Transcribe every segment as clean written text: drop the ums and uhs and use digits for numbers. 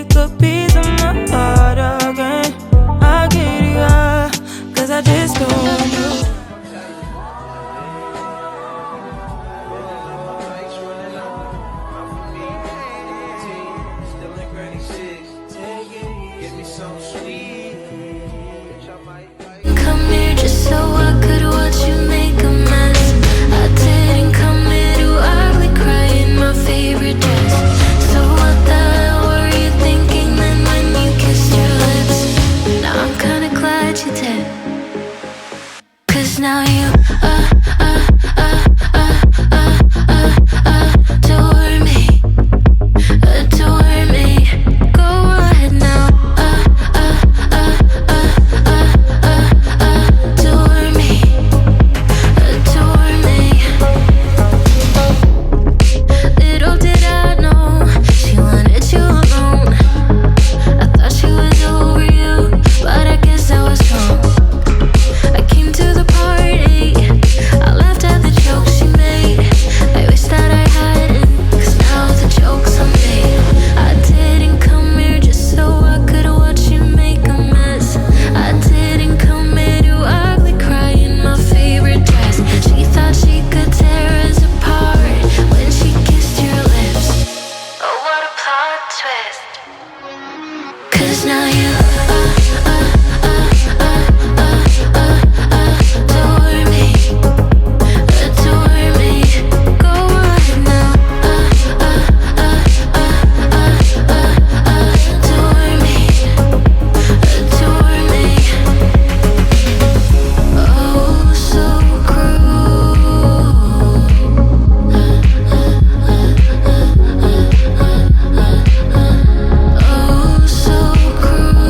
take a piece of my heart again. I get it up, 'cause I just don't want you. Come here just so I could watch you make a mess. I didn't come here to ugly cry in my favorite dress. So what the hell were you thinking then when you kissed your lips? Now I'm kinda glad you did, 'cause now you adore me, adore me. Go ahead now, adore me, adore me. Little did I know she wanted you alone. I thought she was over you, but I guess I was wrong. I came to the party, I laughed at the jokes she made. I wish that I hadn't, 'cause now the joke's on me. I didn't come here just so I could watch you make a mess. I didn't come here to ugly cry in my favorite dress. She thought she could tear us apart when she kissed your lips. Oh, what a plot twist. 'Cause now you adore me, adore me. Go ahead now, adore me, adore me. Oh, so cruel. Oh, so cruel.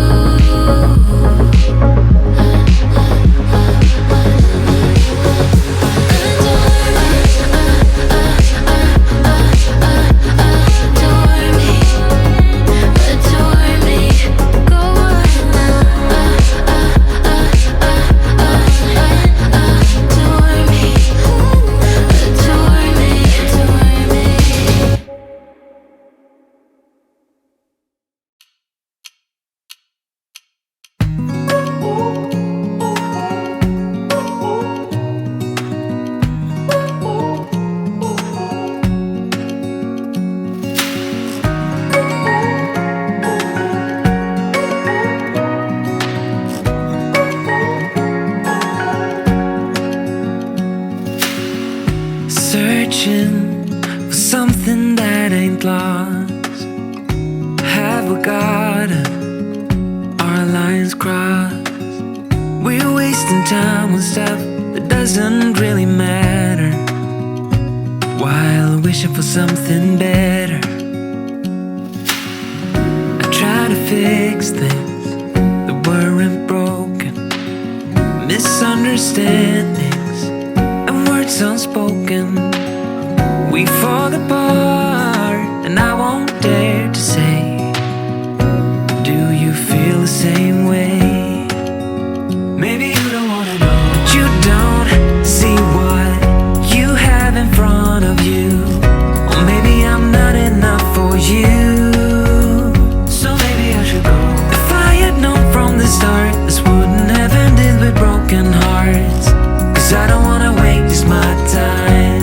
Adore me, adore me. Go ahead now, adore me, adore me, adore me. Searching for something that ain't lost. Have we got it? Our lines crossed. We're wasting time on stuff that doesn't really matter, while wishing for something better. I try to fix things that weren't broken, misunderstandings and words unspoken. We fall apart, and I won't dare to say, do you feel the same way? Maybe you don't wanna know, but you don't see what you have in front of you. Or maybe I'm not enough for you, so maybe I should go. If I had known from the start, this wouldn't have ended with broken hearts. 'Cause I don't wanna waste my time.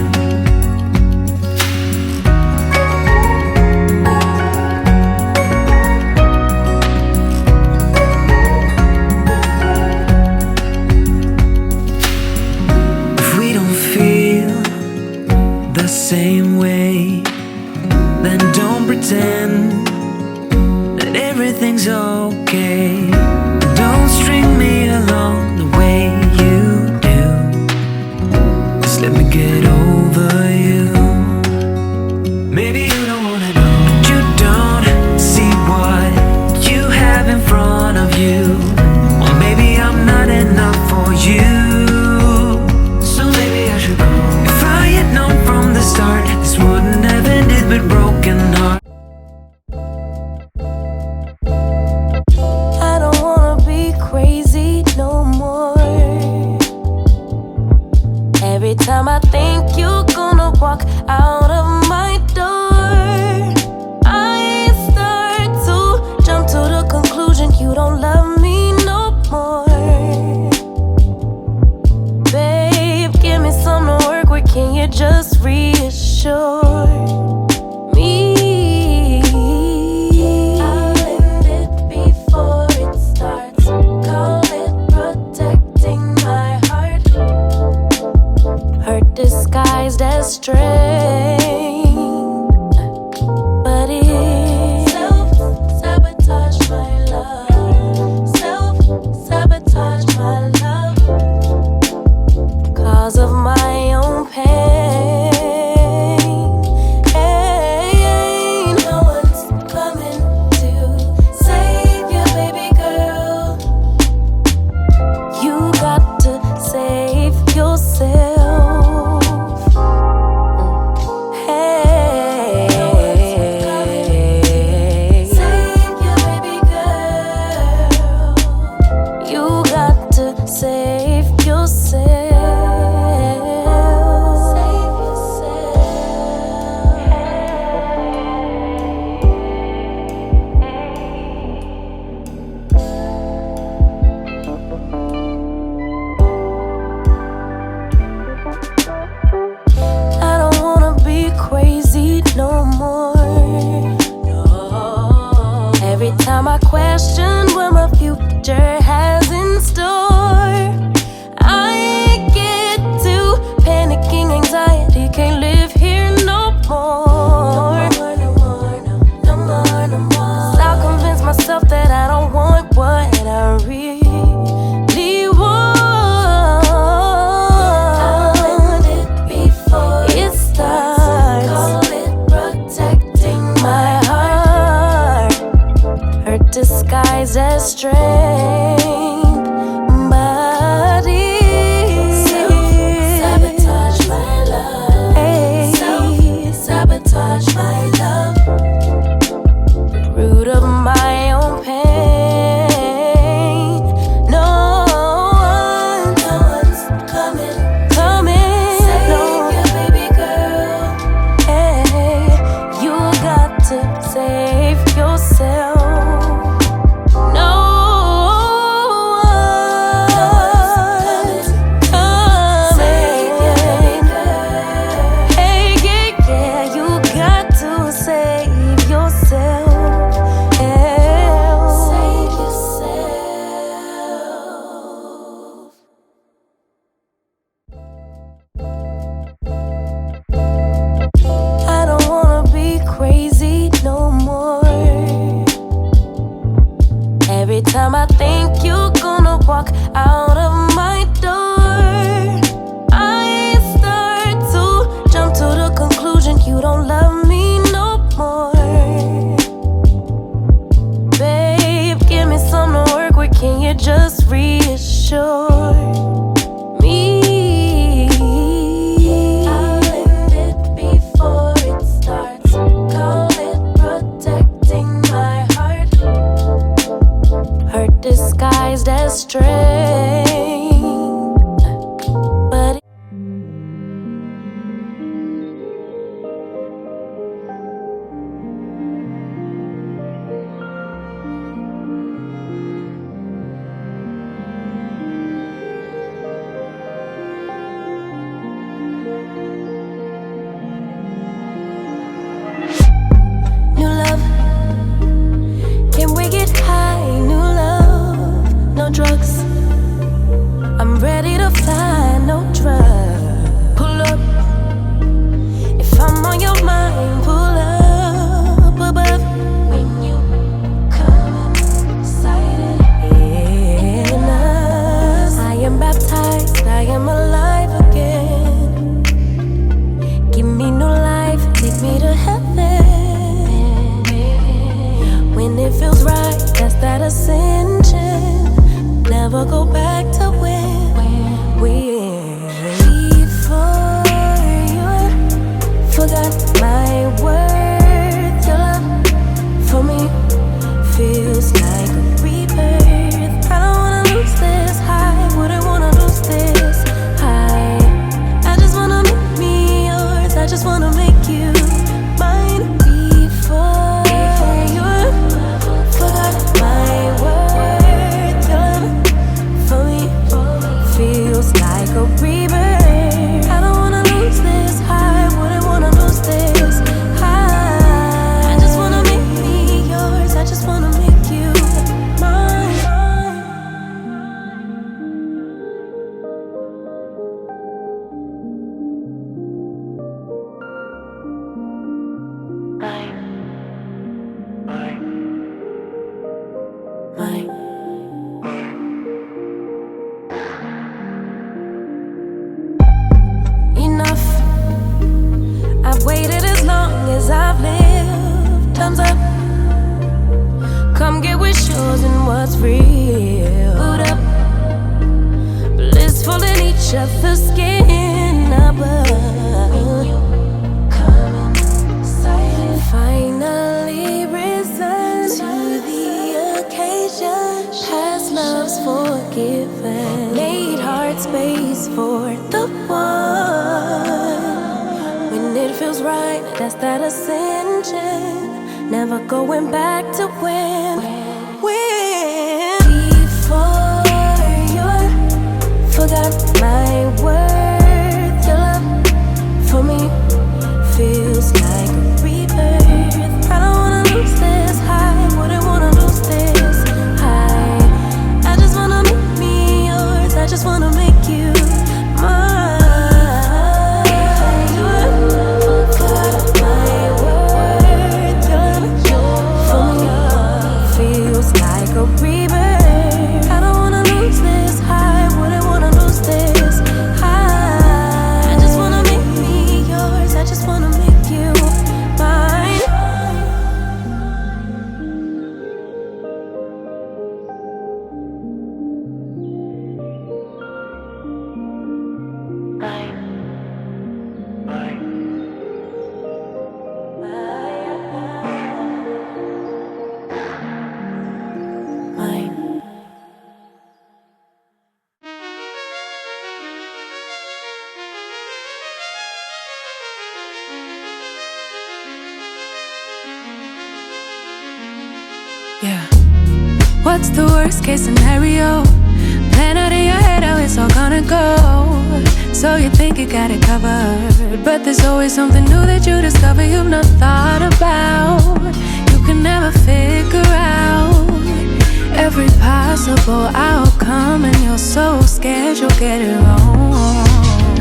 If we don't feel the same way, then don't pretend that everything's okay. Don't string me along the way you do. Just let me get over you. Maybe you don't wanna know, but you don't see what you have in front of you. Or maybe I'm not enough for you, so maybe I should go. If I had known from the start, this wouldn't have ended with broken heart. I don't wanna be crazy no more. Every time I think time I question what my future has in store, I get to panicking anxiety, can't live here no more. No more. 'Cause I'll convince myself that I don't want what I really want. I'll end it before it starts. Call it protecting my heart, hurt disguised as strength. Self-sabotage my love. Self-sabotage my love. Root of my own pain. No one's coming. Save your baby girl. Hey, you got to save yourself. No one's coming. Save your baby girl. Hey, yeah, you got to save yourself. Save yourself. I don't wanna be crazy no more. Every time I think you're gonna walk out of my door, I start to jump to the conclusion you don't love me no more. Babe, give me some to work with, can you just reassure me? I'll end it before it starts. Call it protecting my heart, hurt disguised as strength. But new love, can we get high? New love, no drugs. I'm ready to fly, no drugs. Pull up, if I'm on your mind, pull up above. When you come inside in us, I am baptized, I am alive again. Give me new life, take me to heaven. When it feels right, that's that ascension. Never go back to when we before you forgot my worth. Your love for me feels like a rebirth. I don't wanna lose this high, wouldn't wanna lose this high. I just wanna make me yours, I just wanna make you mine. Before you forgot my worth. Your love for me feels like a rebirth. I don't wanna lose this high, wouldn't wanna lose this high. I just wanna make me yours, I just wanna make you mine. Mine. Enough. I've waited as long as I've lived. Thumbs up. Come get wishes and what's real. Boot up. Blissful in each other's skin above. Finally risen to the occasion. Past love's forgiven. Made heart space for the one. When it feels right, that's that ascension. Never going back to when. Before you forgot my worth. Your love for me feels like a rebirth. I don't wanna lose this high, wouldn't wanna lose Yeah. What's the worst case scenario? Plan out in your head how it's all gonna go. So you think you got it covered, but there's always something new that you discover you've not thought about. You can never figure out every possible outcome, and you're so scared you'll get it wrong.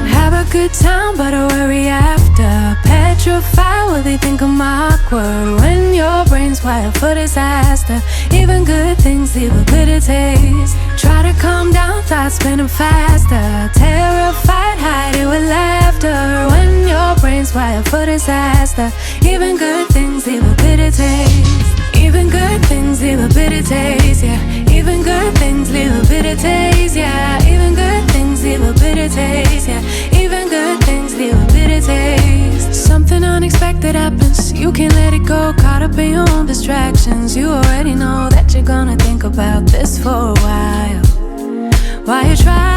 Have a good time, but a worry after. Petrified, will they think I'm awkward? When your brain's wired for disaster, even good things leave a bitter taste. Try to calm down, thoughts spinning faster. Terrified, hide it with laughter. When your brain's wired for disaster, even good things leave a bitter taste. Even good things leave a bitter taste, yeah. Even good things leave a bitter taste, yeah. Even good things leave a bitter taste, yeah. Even good things leave a bitter taste. Something unexpected happens, you can't let it go. Caught up in your own distractions, you already know that you're gonna think about this for a while. While you try